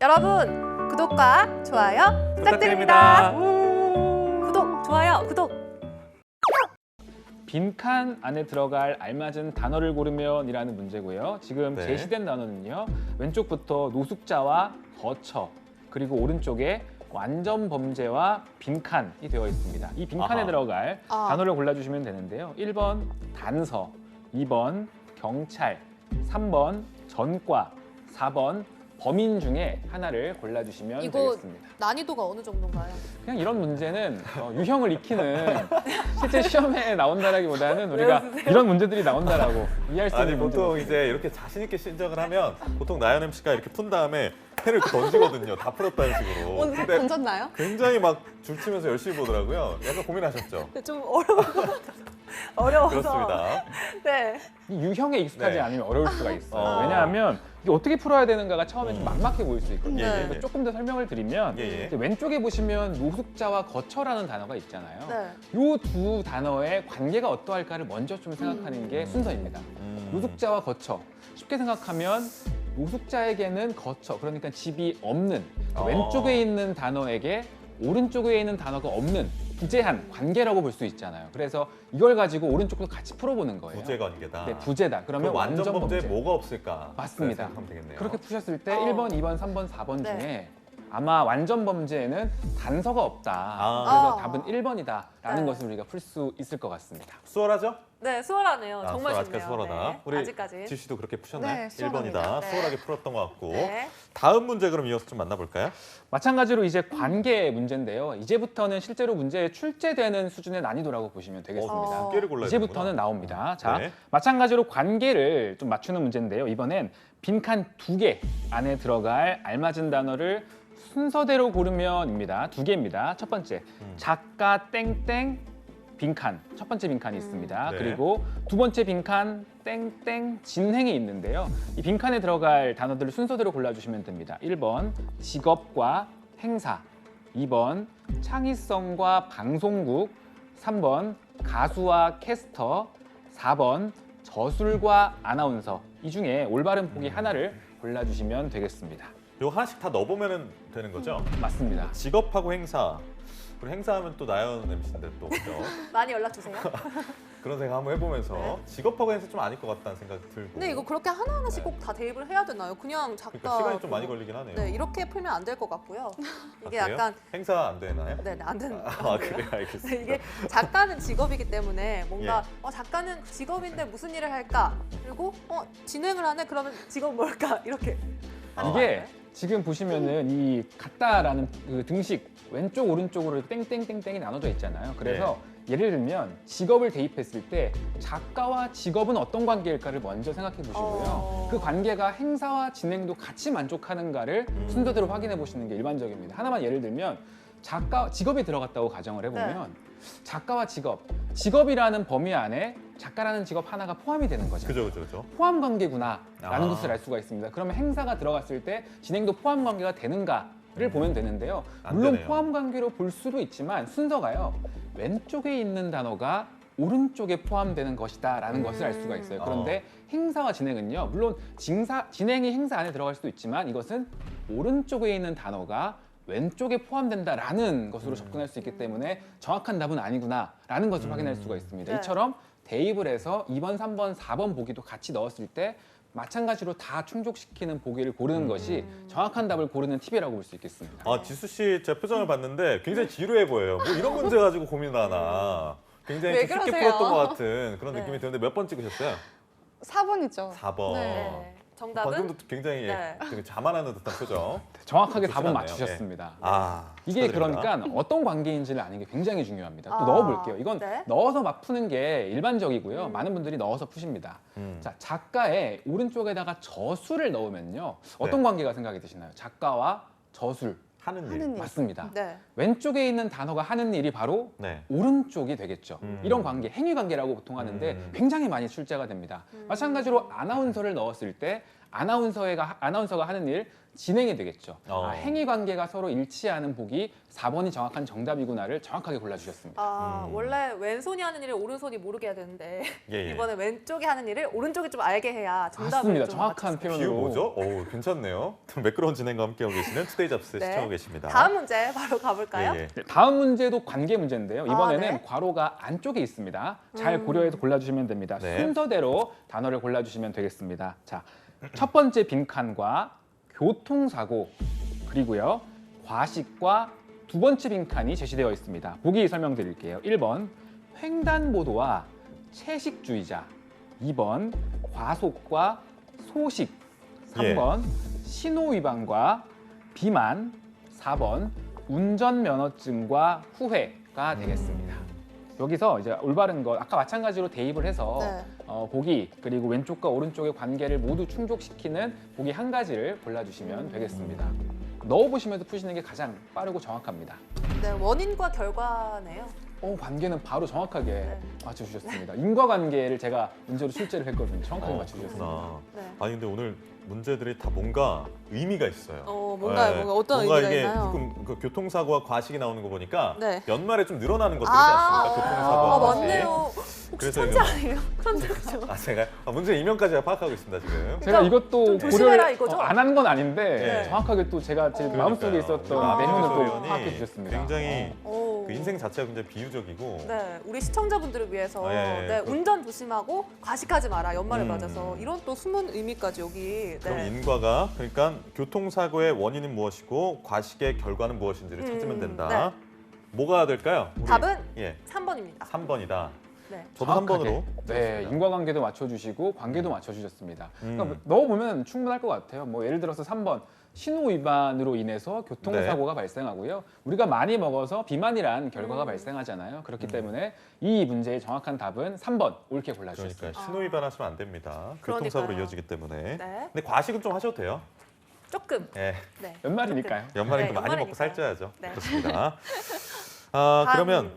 여러분 구독과 좋아요 부탁드립니다. 구독, 좋아요, 구독. 빈칸 안에 들어갈 알맞은 단어를 고르면 이라는 문제고요. 지금 네. 제시된 단어는요. 왼쪽부터 노숙자와 거처, 그리고 오른쪽에 완전 범죄와 빈칸이 되어 있습니다. 이 빈칸에 아하. 들어갈 단어를 골라주시면 되는데요. 1번 단서, 2번 경찰, 3번 전과, 4번 범인 중에 하나를 골라주시면 이거 되겠습니다. 난이도가 어느 정도인가요? 그냥 이런 문제는 유형을 익히는 실제 시험에 나온다라기보다는 우리가 이런 문제들이 나온다라고 이해할 수 아니 있는 문제. 보통 이제 이렇게 자신 있게 신청을 하면 보통 나연 MC가 이렇게 푼 다음에 펜을 이렇게 던지거든요. 다 풀었다는 식으로. 오늘 근데 던졌나요? 굉장히 막 줄치면서 열심히 보더라고요. 약간 고민하셨죠? 좀 어려워서. 그렇습니다. 네. 이 유형에 익숙하지 네. 않으면 어려울 수가 있어요. 어. 왜냐하면 이게 어떻게 풀어야 되는가가 처음에 좀 막막해 보일 수 있거든요. 네. 그래서 조금 더 설명을 드리면 예, 예. 이제 왼쪽에 보시면 노숙자와 거처라는 단어가 있잖아요. 네. 이 두 단어의 관계가 어떠할까를 먼저 좀 생각하는 게 순서입니다. 노숙자와 거처. 쉽게 생각하면 노숙자에게는 거처, 그러니까 집이 없는 왼쪽에 있는 단어에게 오른쪽에 있는 단어가 없는 부재한 관계라고 볼 수 있잖아요. 그래서 이걸 가지고 오른쪽도 같이 풀어보는 거예요. 부재 관계다. 네, 부재다. 그러면 그럼 완전 범죄에 범죄. 뭐가 없을까? 맞습니다. 생각하면 되겠네요. 그렇게 푸셨을 때 어. 1번, 2번, 3번, 4번 네. 중에 아마 완전 범죄에는 단서가 없다. 아. 그래서 어. 답은 1번이다라는 네. 것을 우리가 풀 수 있을 것 같습니다. 수월하죠? 네, 수월하네요. 아, 정말 아직까지 좋네요. 수월하다. 네. 우리 아직까지. 지우 씨도 그렇게 푸셨나요? 네, 수월합니다. 1번이다. 네. 수월하게 풀었던 것 같고. 네. 다음 문제 그럼 이어서 좀 만나볼까요? 마찬가지로 이제 관계 문제인데요. 이제부터는 실제로 문제에 출제되는 수준의 난이도라고 보시면 되겠습니다. 어. 두께를 골라야 이제부터는 되는구나. 나옵니다. 자, 네. 마찬가지로 관계를 좀 맞추는 문제인데요. 이번엔 빈칸 2개 안에 들어갈 알맞은 단어를 순서대로 고르면입니다. 2개입니다. 첫 번째, 작가 땡땡 빈칸. 첫 번째 빈칸이 있습니다. 네. 그리고 두 번째 빈칸 땡땡 진행이 있는데요. 이 빈칸에 들어갈 단어들을 순서대로 골라주시면 됩니다. 1번 직업과 행사, 2번 창의성과 방송국, 3번 가수와 캐스터, 4번 저술과 아나운서. 이 중에 올바른 보기 하나를 골라주시면 되겠습니다. 이거 하나씩 다 넣어보면 되는 거죠? 맞습니다. 직업하고 행사. 그리고 행사하면 또 나연 MC인데 또 그죠? 많이 연락 주세요. 그런 생각 한번 해보면서 네. 직업하고 행사 좀 아닐 것 같다는 생각이 들고. 근데 이거 그렇게 하나하나씩 네. 꼭 다 대입을 해야 되나요? 그냥 작가. 그러니까 시간이 좀 많이 걸리긴 하네요. 네, 이렇게 풀면 안 될 것 같고요. 이게 아, 그래요? 약간 행사 안 되나요? 네, 안 되는 아 그래요, 알겠습니다. 네, 이게 작가는 직업이기 때문에 뭔가 예. 작가는 직업인데 무슨 일을 할까? 그리고 진행을 하네? 그러면 직업 뭘까? 이렇게. 하는 거 이게 아닌가요? 지금 보시면은 이 같다라는 그 등식 왼쪽 오른쪽으로 땡땡땡땡이 나눠져 있잖아요. 그래서 예를 들면 직업을 대입했을 때 작가와 직업은 어떤 관계일까를 먼저 생각해 보시고요. 그 관계가 행사와 진행도 같이 만족하는가를 순서대로 확인해 보시는 게 일반적입니다. 하나만 예를 들면 직업이 들어갔다고 가정을 해보면 작가와 직업이라는 범위 안에 작가라는 직업 하나가 포함이 되는 거죠. 그죠. 포함 관계구나라는 아. 것을 알 수가 있습니다. 그러면 행사가 들어갔을 때 진행도 포함 관계가 되는가를 보면 되는데요. 안 물론 되네요. 포함 관계로 볼 수도 있지만 순서가요. 왼쪽에 있는 단어가 오른쪽에 포함되는 것이다라는 것을 알 수가 있어요. 그런데 행사와 진행은요. 물론 진행이 행사 안에 들어갈 수도 있지만 이것은 오른쪽에 있는 단어가 왼쪽에 포함된다라는 것으로 접근할 수 있기 때문에 정확한 답은 아니구나라는 것을 확인할 수가 있습니다. 네. 이처럼 대입을 해서 2번, 3번, 4번 보기도 같이 넣었을 때 마찬가지로 다 충족시키는 보기를 고르는 것이 정확한 답을 고르는 팁이라고 볼 수 있겠습니다. 아 지수 씨 제 표정을 봤는데 굉장히 지루해 보여요. 뭐 이런 문제 가지고 고민을 하나. 굉장히 왜 좀 쉽게 그러세요? 풀었던 것 같은 그런 네. 느낌이 드는데 몇 번 찍으셨어요? 4번이죠. 4번. 네. 정답은 방금도 굉장히 네. 되게 자만하는 듯한 표정. 정확하게 좋진 답은 않네요. 맞추셨습니다. 아 이게 축하드립니다. 그러니까 어떤 관계인지를 아는 게 굉장히 중요합니다. 또 아, 넣어볼게요. 이건 네. 넣어서 막 푸는 게 일반적이고요. 많은 분들이 넣어서 푸십니다. 자, 작가의 오른쪽에다가 저술을 넣으면요. 어떤 관계가 생각이 드시나요? 작가와 저술. 하는 일. 하는 일. 맞습니다. 네. 왼쪽에 있는 단어가 하는 일이 바로 네. 오른쪽이 되겠죠. 음. 이런 관계, 행위 관계라고 보통 하는데 굉장히 많이 출제가 됩니다. 마찬가지로 아나운서를 넣었을 때 아나운서가 하는 일 진행이 되겠죠. 어. 행위 관계가 서로 일치하는 보기 4번이 정확한 정답이구나를 정확하게 골라주셨습니다. 원래 왼손이 하는 일을 오른손이 모르게 해야 되는데 예, 예. 이번에 왼쪽이 하는 일을 오른쪽이 좀 알게 해야 정답을 맞습니다. 좀 정확한 맞출 수 있어요. 비유 표현으로. 뭐죠? 오, 괜찮네요. 매끄러운 진행과 함께하고 계시는 투데이 잡스 네. 시청하고 계십니다. 다음 문제 바로 가볼까요? 예, 예. 네, 다음 문제도 관계 문제인데요. 이번에는 네. 괄호가 안쪽에 있습니다. 잘 고려해서 골라주시면 됩니다. 네. 순서대로 단어를 골라주시면 되겠습니다. 자, 첫 번째 빈칸과 교통사고 그리고요 과식과 두 번째 빈칸이 제시되어 있습니다. 보기 설명드릴게요. 1번 횡단보도와 채식주의자, 2번 과속과 소식, 3번 신호위반과 비만, 4번 운전면허증과 후회가 되겠습니다. 여기서 이제 올바른 것 아까 마찬가지로 대입을 해서 네. 보기 그리고 왼쪽과 오른쪽의 관계를 모두 충족시키는 보기 한 가지를 골라주시면 되겠습니다. 넣어보시면서 푸시는 게 가장 빠르고 정확합니다. 네, 원인과 결과네요. 관계는 바로 정확하게 네. 맞춰주셨습니다. 인과관계를 제가 문제로 출제를 했거든요. 정확하게 맞춰주셨습니다. 그렇구나. 네. 아니 근데 오늘 문제들이 다 뭔가 의미가 있어요. 뭔가요? 네. 뭔가 어떤 뭔가 의미가 이게 있나요? 조금 그 교통사고와 과식이 나오는 거 보니까 네. 연말에 좀 늘어나는 것들이지 않습니까? 교통사고와 아, 과식. 맞네요. 혹시 그래서 천재 이거- 아니에요? 천재 그죠? 제가 문제 이면까지 제가 파악하고 있습니다 지금. 제가 이것도 좀 조심해라 고려를 이거죠? 안 한 건 아닌데 네. 정확하게 또 제가 제 그러니까요. 마음속에 있었던 아, 내용을 또 의원이 파악해 주셨습니다. 굉장히 오. 그 인생 자체가 굉장히 비유적이고 네, 우리 시청자분들을 위해서 네, 그- 운전 조심하고 과식하지 마라 연말을 음. 맞아서 이런 또 숨은 의미까지 여기. 그럼 네. 인과가 그러니까 교통사고의 원인은 무엇이고 과식의 결과는 무엇인지를 찾으면 된다. 뭐가 될까요? 우리? 답은 예, 3번입니다. 3번이다. 네. 저도 정확하게. 3번으로. 네, 인과관계도 맞춰주시고 관계도 맞춰주셨습니다. 음. 그러니까 넣어보면 충분할 것 같아요. 뭐 예를 들어서 3번 신호 위반으로 인해서 교통사고가 발생하고요. 우리가 많이 먹어서 비만이란 결과가 발생하잖아요. 그렇기 때문에 이 문제의 정확한 답은 3번 옳게 골라주셨습니다. 그러니까 신호 위반하시면 안 됩니다. 그러니까요. 교통사고로 이어지기 때문에. 네. 근데 과식은 좀 하셔도 돼요. 조금. 예, 네. 연말이니까요. 연말에 네, 많이 먹고 연말이니까요. 살쪄야죠. 네. 그렇습니다. 다음. 그러면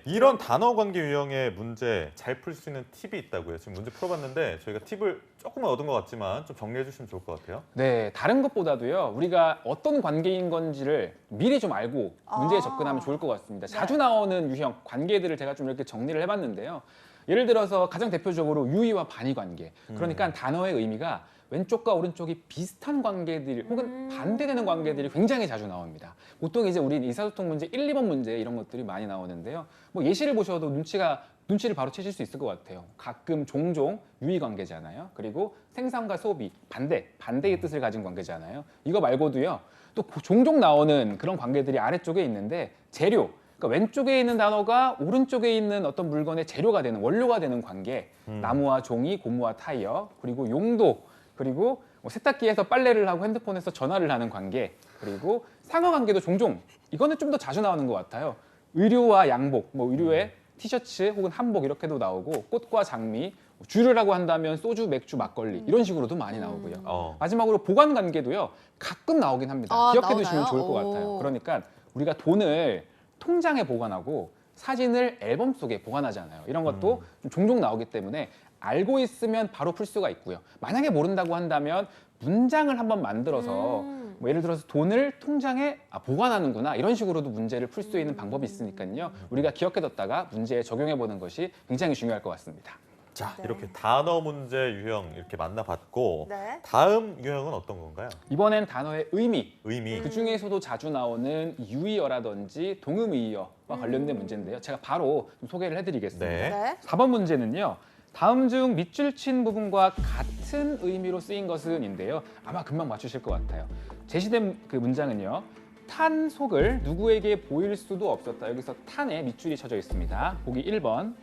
이런 단어 관계 유형의 문제 잘 풀 수 있는 팁이 있다고요. 지금 문제 풀어봤는데 저희가 팁을 조금만 얻은 것 같지만 좀 정리해 주시면 좋을 것 같아요. 네, 다른 것보다도요. 우리가 어떤 관계인 건지를 미리 좀 알고 문제에 아. 접근하면 좋을 것 같습니다. 네. 자주 나오는 유형 관계들을 제가 좀 이렇게 정리를 해봤는데요. 예를 들어서 가장 대표적으로 유의와 반의 관계. 그러니까 단어의 의미가 왼쪽과 오른쪽이 비슷한 관계들 혹은 반대되는 관계들이 굉장히 자주 나옵니다. 보통 이제 우리 의사소통 문제 1, 2번 문제 이런 것들이 많이 나오는데요. 뭐 예시를 보셔도 눈치를 바로 채실 수 있을 것 같아요. 가끔 종종 유의 관계잖아요. 그리고 생산과 소비 반대의 뜻을 가진 관계잖아요. 이거 말고도요. 또 종종 나오는 그런 관계들이 아래쪽에 있는데 재료. 그러니까 왼쪽에 있는 단어가 오른쪽에 있는 어떤 물건의 재료가 되는 원료가 되는 관계. 나무와 종이, 고무와 타이어, 그리고 용도, 그리고 뭐 세탁기에서 빨래를 하고 핸드폰에서 전화를 하는 관계, 그리고 상하 관계도 종종 이거는 좀 더 자주 나오는 것 같아요. 의류와 양복, 뭐 의류에 티셔츠 혹은 한복 이렇게도 나오고 꽃과 장미, 주류라고 한다면 소주, 맥주, 막걸리 이런 식으로도 많이 나오고요. 마지막으로 보관 관계도요 가끔 나오긴 합니다. 아, 기억해 나오나요? 두시면 좋을 것 같아요. 오. 그러니까 우리가 돈을 통장에 보관하고 사진을 앨범 속에 보관하잖아요. 이런 것도 좀 종종 나오기 때문에 알고 있으면 바로 풀 수가 있고요. 만약에 모른다고 한다면 문장을 한번 만들어서 뭐 예를 들어서 돈을 통장에 보관하는구나 이런 식으로도 문제를 풀 수 있는 방법이 있으니까요. 우리가 기억해뒀다가 문제에 적용해보는 것이 굉장히 중요할 것 같습니다. 자, 네. 이렇게 단어 문제 유형 이렇게 만나봤고 네. 다음 유형은 어떤 건가요? 이번엔 단어의 의미. 의미. 그 중에서도 자주 나오는 유의어라든지 동음의의어와 관련된 문제인데요. 제가 바로 좀 소개를 해드리겠습니다. 네. 네. 4번 문제는요. 다음 중 밑줄 친 부분과 같은 의미로 쓰인 것은인데요. 아마 금방 맞추실 것 같아요. 제시된 그 문장은요. 탄 속을 누구에게 보일 수도 없었다. 여기서 탄에 밑줄이 쳐져 있습니다. 보기 1번.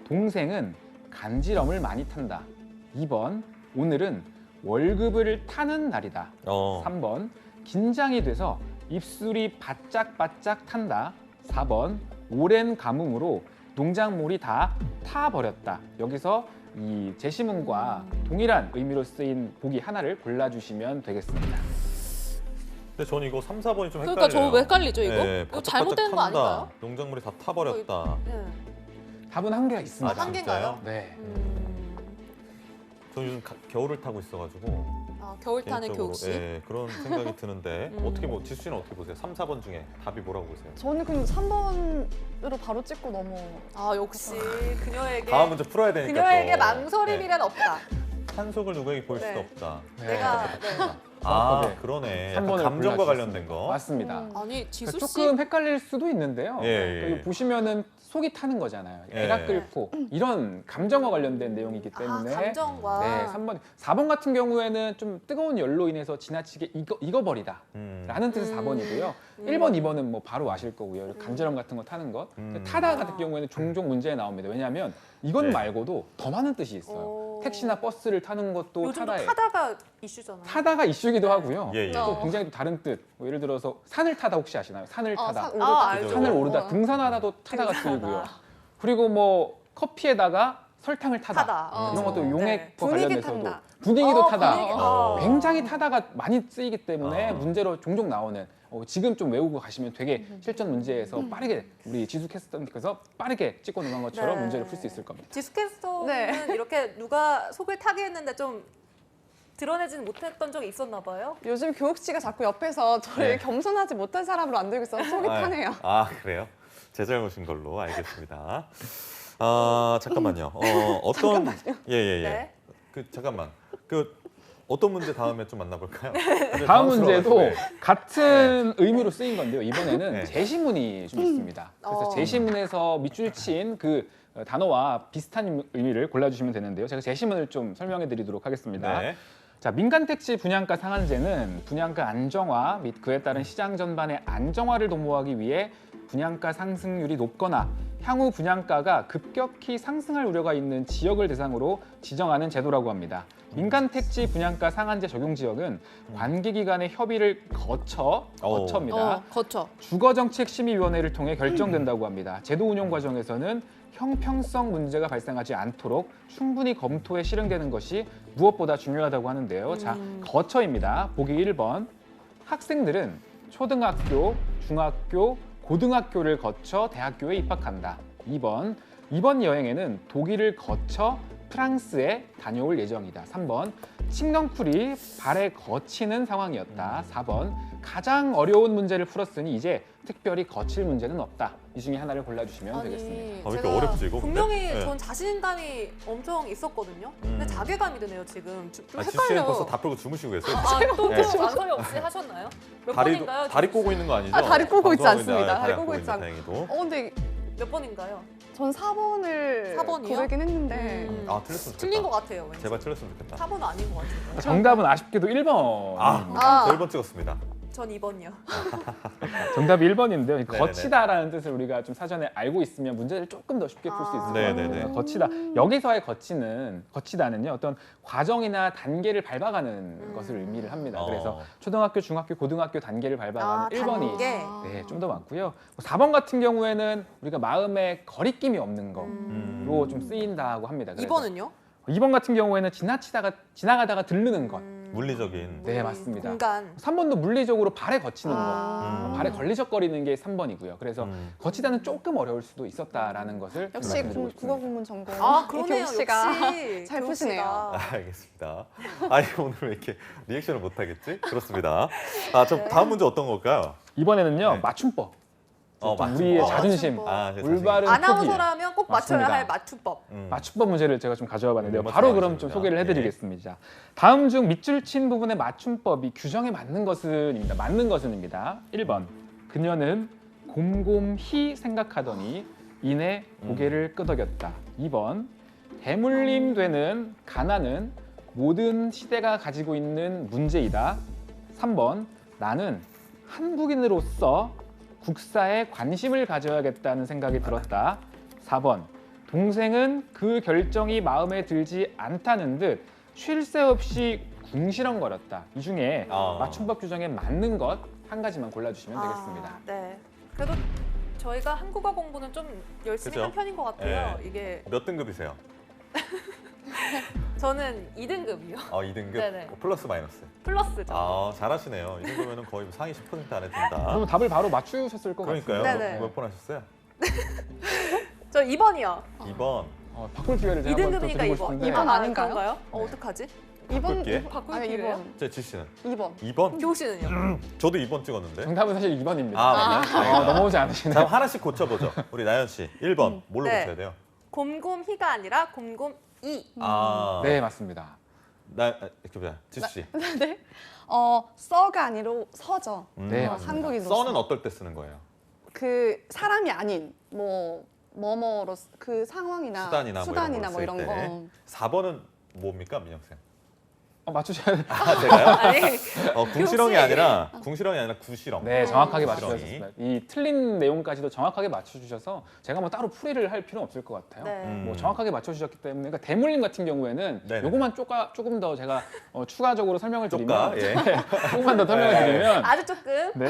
동생은 간지럼을 많이 탄다. 2번. 오늘은 월급을 타는 날이다. 3번. 긴장이 돼서 입술이 바짝바짝 탄다. 4번. 오랜 가뭄으로 농작물이 다 타버렸다. 여기서 이 제시문과 동일한 의미로 쓰인 보기 하나를 골라주시면 되겠습니다. 근데 저는 이거 3, 4번이 좀 헷갈려요. 그러니까 저 왜 헷갈리죠 이거? 네, 이거 바짝바짝 잘못된 거 탄다. 아닌가요? 농작물이 다 타버렸다. 네. 답은 한 개가 있습니다. 한 개인가요? 진짜요? 네. 저 요즘 겨울을 타고 있어가지고 겨울 타는 개인적으로, 교육시. 예, 그런 생각이 드는데 어떻게 뭐 지수 씨는 어떻게 보세요? 3, 4번 중에 답이 뭐라고 보세요? 저는 그럼 3번으로 바로 찍고 넘어. 아 역시 그녀에게 다음 문제 풀어야 되니까 그녀에게 또. 망설임이란 없다. 네. 한속을 누구에게 보일 네. 수도 없다. 내가 아 네. 그러네. 삼 약간 번을 감정과 골라주셨습니다. 관련된 거. 맞습니다. 아니 지수 씨 조금 헷갈릴 수도 있는데요. 예, 예. 여기 보시면은 속이 타는 거잖아요. 예. 애가 끓고 이런 감정과 관련된 내용이기 때문에 감정과 네, 3번. 4번 같은 경우에는 좀 뜨거운 열로 인해서 지나치게 익어버리다 라는 뜻의 4번이고요. 1번, 2번은 뭐 바로 아실 거고요. 간절함 같은 거 타는 것. 타다 같은 경우에는 종종 문제에 나옵니다. 왜냐하면 이것 네. 말고도 더 많은 뜻이 있어요. 오. 택시나 버스를 타는 것도 요즘도 타다에 타다가 이슈잖아요. 타다가 이슈기도 하고요. 예, 예. 또 굉장히 또 다른 뜻. 뭐 예를 들어서 산을 타다 혹시 아시나요? 산을 타다. 오르다. 아, 알죠. 산을 오르다, 어. 등산하다도 타다가 등산하다. 쓰이고요. 그리고 뭐 커피에다가 설탕을 타다. 타다. 이런 것도 어. 용액과 네. 분위기 관련돼서도 탄다. 분위기도 타다. 분위기. 굉장히 타다가 많이 쓰이기 때문에 어. 문제로 종종 나오는 지금 좀 외우고 가시면 되게 실전 문제에서 빠르게 우리 지수 캐스터님께서 빠르게 찍고 넘어간 것처럼 네. 문제를 풀 수 있을 겁니다. 지스캐스터는 네. 이렇게 누가 속을 타게 했는데 좀 드러내지는 못했던 적이 있었나 봐요. 요즘 교육 씨가 자꾸 옆에서 저를 네. 겸손하지 못한 사람으로 만들고 있어서 속이 타네요. 아 그래요? 제 잘못인 걸로 알겠습니다. 아 잠깐만요. 어떤 예예예. 네. 그 잠깐만. 그 어떤 문제 다음에 좀 만나볼까요? 다음 문제도 네. 같은 의미로 쓰인 건데요. 이번에는 네. 제시문이 좀 있습니다. 그래서 제시문에서 밑줄 친 그 단어와 비슷한 의미를 골라주시면 되는데요. 제가 제시문을 좀 설명해 드리도록 하겠습니다. 네. 자, 민간택지 분양가 상한제는 분양가 안정화 및 그에 따른 시장 전반의 안정화를 도모하기 위해 분양가 상승률이 높거나 향후 분양가가 급격히 상승할 우려가 있는 지역을 대상으로 지정하는 제도라고 합니다. 민간택지 분양가 상한제 적용 지역은 관계기관의 협의를 거쳐입니다. 거쳐. 주거정책심의위원회를 통해 결정된다고 합니다. 제도 운영 과정에서는 형평성 문제가 발생하지 않도록 충분히 검토해 실행되는 것이 무엇보다 중요하다고 하는데요. 자, 거쳐입니다. 보기 1번. 학생들은 초등학교, 중학교, 고등학교를 거쳐 대학교에 입학한다. 2번. 이번 여행에는 독일을 거쳐 프랑스에 다녀올 예정이다. 3번. 칡넝쿨이 발에 거치는 상황이었다. 4번. 가장 어려운 문제를 풀었으니 이제 특별히 거칠 문제는 없다. 이 중에 하나를 골라주시면 되겠습니다. 왜 이렇게 제가 어렵지, 이거 근데? 분명히 네. 전 자신감이 엄청 있었거든요. 근데 자괴감이 드네요 지금. 좀 지수 씨는 헷갈려요. 벌써 다 풀고 주무시고 계세요. 또 네. 망설임 없이 하셨나요? 몇 다리 번인가요? 다리 꼬고 있는 거 아니죠? 아, 다리 꼬고 있지 방송하고 않습니다. 있는데, 다리 안 꼬고 있지 있네, 않- 다행히도. 근데 몇 번인가요? 전 4번을 4번이요? 고르긴 했는데 아 틀렸으면 좋겠다. 틀린 것 같아요. 왠지. 제발 틀렸으면 좋겠다. 4번은 아닌 것 같은데. 정답은 아쉽게도 1번. 아, 저 1번 찍었습니다. 전 2번이요. 정답이 1번인데요. 네네네. 거치다라는 뜻을 우리가 좀 사전에 알고 있으면 문제를 조금 더 쉽게 풀 수 있을 것 네네네. 같아요. 거치다. 여기서의 거치다는요. 어떤 과정이나 단계를 밟아가는 것을 의미를 합니다. 그래서 초등학교, 중학교, 고등학교 단계를 밟아가는 1번이 단계. 네, 좀 더 많고요. 4번 같은 경우에는 우리가 마음에 거리낌이 없는 거로 좀 쓰인다고 합니다. 그래서 2번은요? 2번 같은 경우에는 지나가다가 들르는 것. 물리적인. 네, 맞습니다. 공간. 3번도 물리적으로 발에 거치는 것. 아. 발에 걸리적거리는 게 3번이고요. 그래서 거치다는 조금 어려울 수도 있었다라는 것을 역시 말씀드리고 있습니다. 국어 공문 전공 아 그러네요. 교육 씨가 역시 잘 교육 푸시네요. 아, 씨가. 알겠습니다. 아니 오늘 왜 이렇게 리액션을 못 하겠지? 그렇습니다. 아, 저 다음 문제 어떤 걸까요? 이번에는요 네. 맞춤법. 좀 맞춤법. 우리의 자존심, 맞춤법. 아, 제 자신. 올바른 표기. 아나운서라면 꼭 맞춰야 맞습니다. 할 맞춤법. 맞춤법 문제를 제가 좀 가져와 봤는데요. 맞춤 바로 그럼 맞습니다. 좀 소개를 해드리겠습니다. 다음 중 밑줄 친 부분의 맞춤법이 규정에 맞는 것은입니다. 맞는 것은입니다. 1번. 그녀는 곰곰히 생각하더니 이내 고개를 끄덕였다. 2번. 대물림되는 가난은 모든 시대가 가지고 있는 문제이다. 3번. 나는 한국인으로서 국사에 관심을 가져야겠다는 생각이 들었다. 4번. 동생은 그 결정이 마음에 들지 않다는 듯 쉴 새 없이 궁시렁거렸다. 이 중에 맞춤법 규정에 맞는 것 한 가지만 골라주시면 되겠습니다. 네. 그래도 저희가 한국어 공부는 좀 열심히 그죠? 한 편인 것 같아요. 네. 이게 몇 등급이세요? 저는 2등급이요. 2등급? 네네. 플러스 마이너스? 플러스죠. 아, 잘하시네요. 이 정도면 거의 상위 10% 안에 든다. 그러면 답을 바로 맞추셨을 것 그러니까요. 같습니다. 네네. 몇 번 하셨어요? 저 2번이요. 2번. 바꿀 기회를 제가 한번 더 2등급이니까 드리고 2번. 싶은데 2번 아닌가요? 그런가요? 네. 어떡하지? 바꿀게. 바꿀 아니, 기회요? 2번. 제 지씨는 2번. 2번? 교우 씨는요? 저도 2번 찍었는데. 정답은 사실 2번입니다. 아, 맞나요? 넘어오지 자, 않으시네요. 그럼 하나씩 고쳐보죠. 우리 나연 씨 1번 뭘로 네. 고쳐야 돼요? 곰곰이가 아니라 곰곰이. 아, 네, 맞습니다. 이렇게 보자. 지수 씨. 네. 써가 아니라 서죠. 네, 어, 맞습니다. 한국인으로. 써는 어떨 때 쓰는 거예요? 그 사람이 아닌 뭐뭐로 그 상황이나 수단이나 뭐 이런 이런 걸 거. 쓸 때. 4번은 뭡니까, 민영 쌤? 맞추셔야 돼요. 아, 제가요? 아니 궁시렁이 혹시- 아니라 구시렁. 네, 정확하게 구시렁이. 맞추셨습니다. 이 틀린 내용까지도 정확하게 맞춰주셔서 제가 뭐 따로 풀이를 할 필요는 없을 것 같아요. 네. 뭐 정확하게 맞춰주셨기 때문에 그러니까 대물림 같은 경우에는 네네. 요거만 조금 더 제가 추가적으로 설명을 쪼까, 드리면 예. 조금만 더 설명을 네. 드리면 아주 조금. 네.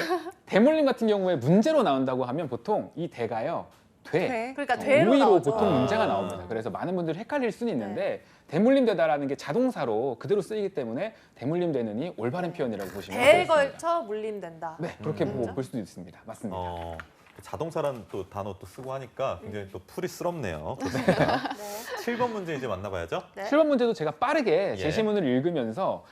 대물림 같은 경우에 문제로 나온다고 하면 보통 이 대가요. 돼. 그러니까 되로 오이로 나오죠. 보통 아. 문제가 나옵니다. 그래서 많은 분들이 헷갈릴 수는 있는데 대물림되다라는 게 자동사로 그대로 쓰이기 때문에 대물림되느니 올바른 표현이라고 보시면 대에 되겠습니다. 걸쳐 물림된다. 네, 그렇게 그렇죠? 볼 수도 있습니다. 맞습니다. 자동사라는 또 단어 또 쓰고 하니까 굉장히 또 풀이스럽네요. 네. 7번 문제 이제 만나봐야죠. 네. 7번 문제도 제가 빠르게 예. 제시문을 읽으면서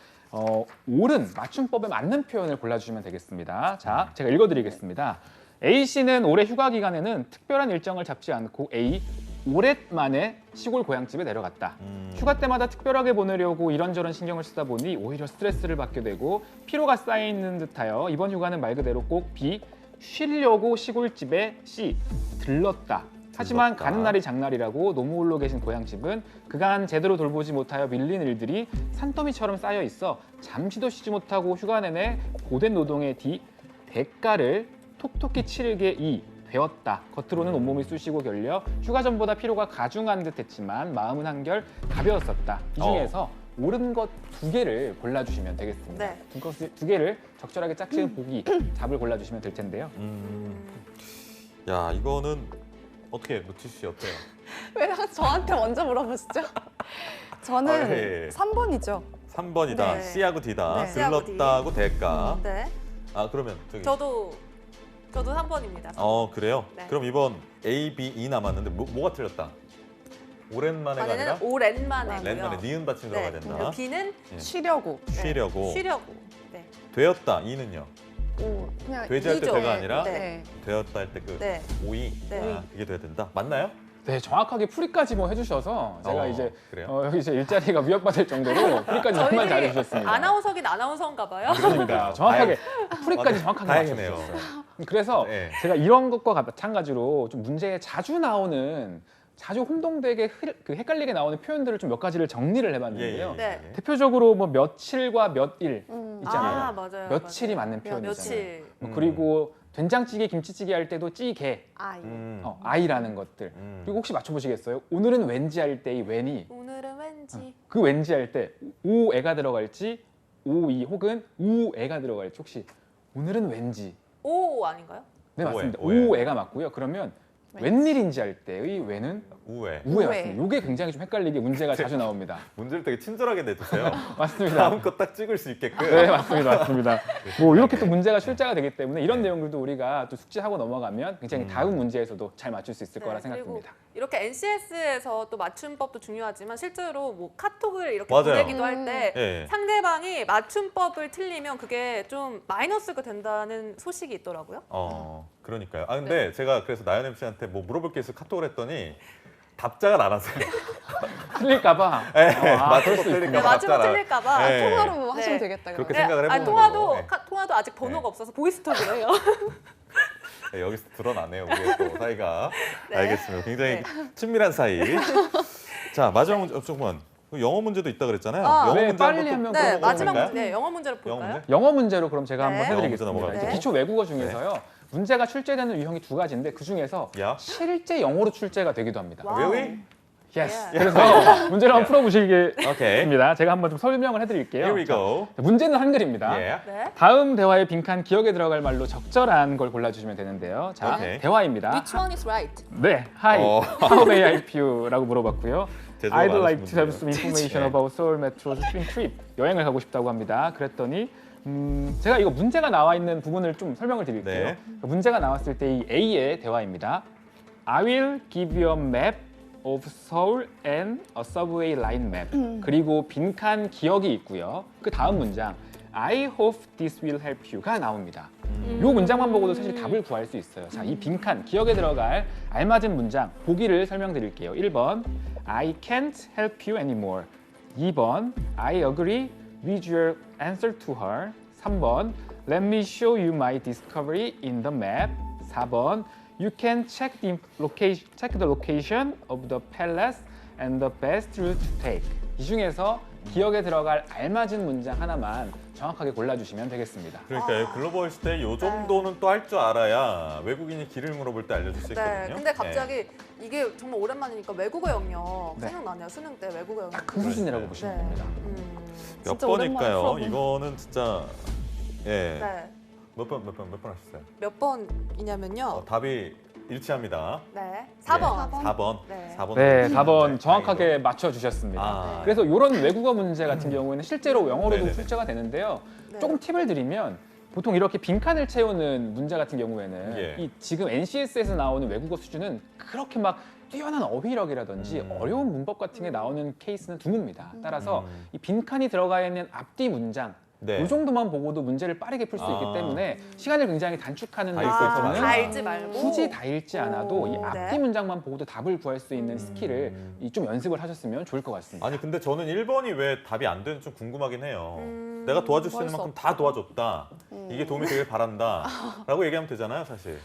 옳은 맞춤법에 맞는 표현을 골라주시면 되겠습니다. 자, 제가 읽어드리겠습니다. A 씨는 올해 휴가 기간에는 특별한 일정을 잡지 않고 A 오랜만에 시골 고향집에 내려갔다. 휴가 때마다 특별하게 보내려고 이런저런 신경을 쓰다 보니 오히려 스트레스를 받게 되고 피로가 쌓이는 듯하여 이번 휴가는 말 그대로 꼭 B 쉬려고 시골집에 C 들렀다. 하지만 들렀다. 가는 날이 장날이라고 노무홀로 계신 고향집은 그간 제대로 돌보지 못하여 밀린 일들이 산더미처럼 쌓여 있어 잠시도 쉬지 못하고 휴가 내내 고된 노동의 뒤 대가를 톡톡히 치르게 되었다. 겉으로는 온몸이 쑤시고 결려 휴가 전보다 피로가 가중한 듯했지만 마음은 한결 가벼웠었다. 이 중에서 옳은 것 2개를 골라주시면 되겠습니다. 네. 두 개를 적절하게 짝지은 보기 답을 골라주시면 될 텐데요. 야, 이거는 어떻게 지수 씨 어때요? 왜 저한테 먼저 물어보시죠? 저는 아, 예. 3번이죠. 3번이다. 네. C하고 D다. 네. C하고 D. 들렀다고 대가. 네. 아, 그러면 저기. 저도 3번입니다. 그래요? 네. 그럼 이번 A, B, E 남았는데 뭐가 틀렸다? 오랜만에가 아니라 만에는 오랜만에고요. 랜만에 니은 받침 들어가야 된다. 그리고 B는 예. 쉬려고. 쉬려고. 쉬려고. 네. 되었다. E는요? 그냥 되지 할 때 이죠. 되가 아니라 네. 되었다 할 때 그 네. 오이. 네. 아, 그게 돼야 된다. 맞나요? 네, 정확하게 풀이까지 뭐 해주셔서 제가 이제 그래요? 여기 이제 일자리가 위협받을 정도로 풀이까지 정말 저희들이 잘해주셨습니다. 아나운서긴 아나운서인가 봐요. 맞습니다. 정확하게 풀이까지 아, 정확하게 다행이네요. 맞춰주셨어요. 그래서 네. 제가 이런 것과 마찬가지로 좀 문제에 자주 혼동되게 헷갈리게 나오는 표현들을 좀 몇 가지를 정리를 해봤는데요. 네. 대표적으로 뭐 며칠과 몇일 있잖아요. 아, 맞아요. 며칠이 맞아요. 맞는 표현이잖아요. 며칠. 뭐 그리고 된장찌개, 김치찌개 할 때도 찌개, 아이. 아이라는 것들. 그리고 혹시 맞춰보시겠어요? 오늘은 왠지 할 때 이 왠이 오늘은 왠지 그 왠지 할 때 오애가 들어갈지 오이 혹은 우애가 들어갈지 혹시 오늘은 왠지 오 아닌가요? 네 오애, 맞습니다. 오애. 오애가 맞고요. 그러면 웬일인지 할 때의 왠은 우회. 우애 우애. 맞습니다. 이게 굉장히 좀 헷갈리게 문제가 자주 나옵니다. 문제를 되게 친절하게 내주세요. 맞습니다. 다음 거 딱 찍을 수 있게끔. 네 맞습니다. 뭐 이렇게 또 문제가 출제가 되기 때문에 이런 내용들도 우리가 또 숙지하고 넘어가면 굉장히 다음 문제에서도 잘 맞출 수 있을 거라 네, 생각됩니다. 그리고 이렇게 NCS에서 또 맞춤법도 중요하지만 실제로 뭐 카톡을 이렇게 맞아요. 보내기도 할 때 예. 상대방이 맞춤법을 틀리면 그게 좀 마이너스가 된다는 소식이 있더라고요. 그러니까요. 아 근데 제가 그래서 나연 MC한테 뭐 물어볼 게 있어 카톡을 했더니 답장을 안 하세요. 틀릴까봐. 맞을 그럴 거 수 틀릴까 있습니다. 봐. 맞으면 답장을 틀릴까봐. 네. 통화로 하시면 네. 되겠다. 그렇게 그러면. 생각을 해보는 통화도 거고. 네. 통화도 아직 번호가 없어서 보이스톡으로 해요. 네, 여기서 드러나네요. 우리의 또 사이가. 네. 알겠습니다. 굉장히 네. 친밀한 사이. 자 마지막 문제 조금만. 영어 문제도 있다 그랬잖아요. 아, 영어 네, 문제 빨리 한번 하면 또 네, 그럼 마지막 볼까요? 문제 영어 문제로 영어 볼까요? 문제? 영어 문제로 그럼 제가 네. 한번 해드리겠습니다. 영어 문제 이제 넘어갈게요. 기초 외국어 중에서요. 문제가 출제되는 유형이 2가지인데 그 중에서 야. 실제 영어로 출제가 되기도 합니다. 와우. Really? Yes. 예. 그래서 문제를 한번 풀어보시겠습니다. 오케이. 제가 한번 좀 설명을 해드릴게요. Here we go. 자, 문제는 한글입니다. Yeah. 네. 다음 대화의 빈칸 기억에 들어갈 말로 적절한 걸 골라주시면 되는데요. 자, 오케이. 대화입니다. Which one is right? 네, Hi, how may I help you?라고 물어봤고요. 제주도 I'd 많으신 like to have some 분들이에요. information 네. about Seoul Metro's spring trip. 여행을 가고 싶다고 합니다. 그랬더니 제가 이거 문제가 나와 있는 부분을 좀 설명을 드릴게요. 네. 문제가 나왔을 때 이 A의 대화입니다. I will give you a map of Seoul and a subway line map. 그리고 빈칸 기억이 있고요. 그 다음 문장 I hope this will help you가 나옵니다. 이 문장만 보고도 사실 답을 구할 수 있어요. 자, 이 빈칸 기억에 들어갈 알맞은 문장 보기를 설명드릴게요. 1번 I can't help you anymore. 2번 I agree with your answer to her. 3번 Let me show you my discovery in the map. 4번 You can check the location of the palace and the best route to take. 이 중에서 기억에 들어갈 알맞은 문장 하나만 정확하게 골라주시면 되겠습니다. 그러니까 글로벌 시대에 이 정도는 또 할 줄 알아야 외국인이 길을 물어볼 때 알려줄 수 있거든요. 네, 근데 갑자기 이게 정말 오랜만이니까 외국어 영역 네. 생각나네요. 수능 때 외국어 영역. 딱 그 수준이라고 네. 보시면 네. 됩니다. 몇 진짜 오랜만에 번일까요? 풀어보네. 이거는 진짜 예. 네. 몇 번 하셨어요? 몇 번이냐면요. 답이 일치합니다. 네. 4번. 4번. 네. 4번. 네, 4번 정확하게 맞춰주셨습니다. 아, 그래서 이런 외국어 문제 같은 경우에는 실제로 영어로도 네네네. 출제가 되는데요. 네. 조금 팁을 드리면 보통 이렇게 빈칸을 채우는 문제 같은 경우에는 예. 이 지금 NCS에서 나오는 외국어 수준은 그렇게 막 뛰어난 어휘력이라든지 어려운 문법 같은 게 나오는 케이스는 드뭅니다. 따라서 이 빈칸이 들어가 있는 앞뒤 문장 네. 이 정도만 보고도 문제를 빠르게 풀 수 있기 아. 때문에 시간을 굉장히 단축하는 데 다 있어서는 다 읽지 말고 굳이 다 읽지 않아도 이 오, 앞뒤 네. 문장만 보고도 답을 구할 수 있는 스킬을 좀 연습을 하셨으면 좋을 것 같습니다. 아니 근데 저는 1번이 왜 답이 안 되는지 좀 궁금하긴 해요. 내가 도와줄 수 있는 구할 수 만큼 다 도와줬다. 이게 도움이 되길 바란다. 라고 얘기하면 되잖아요, 사실.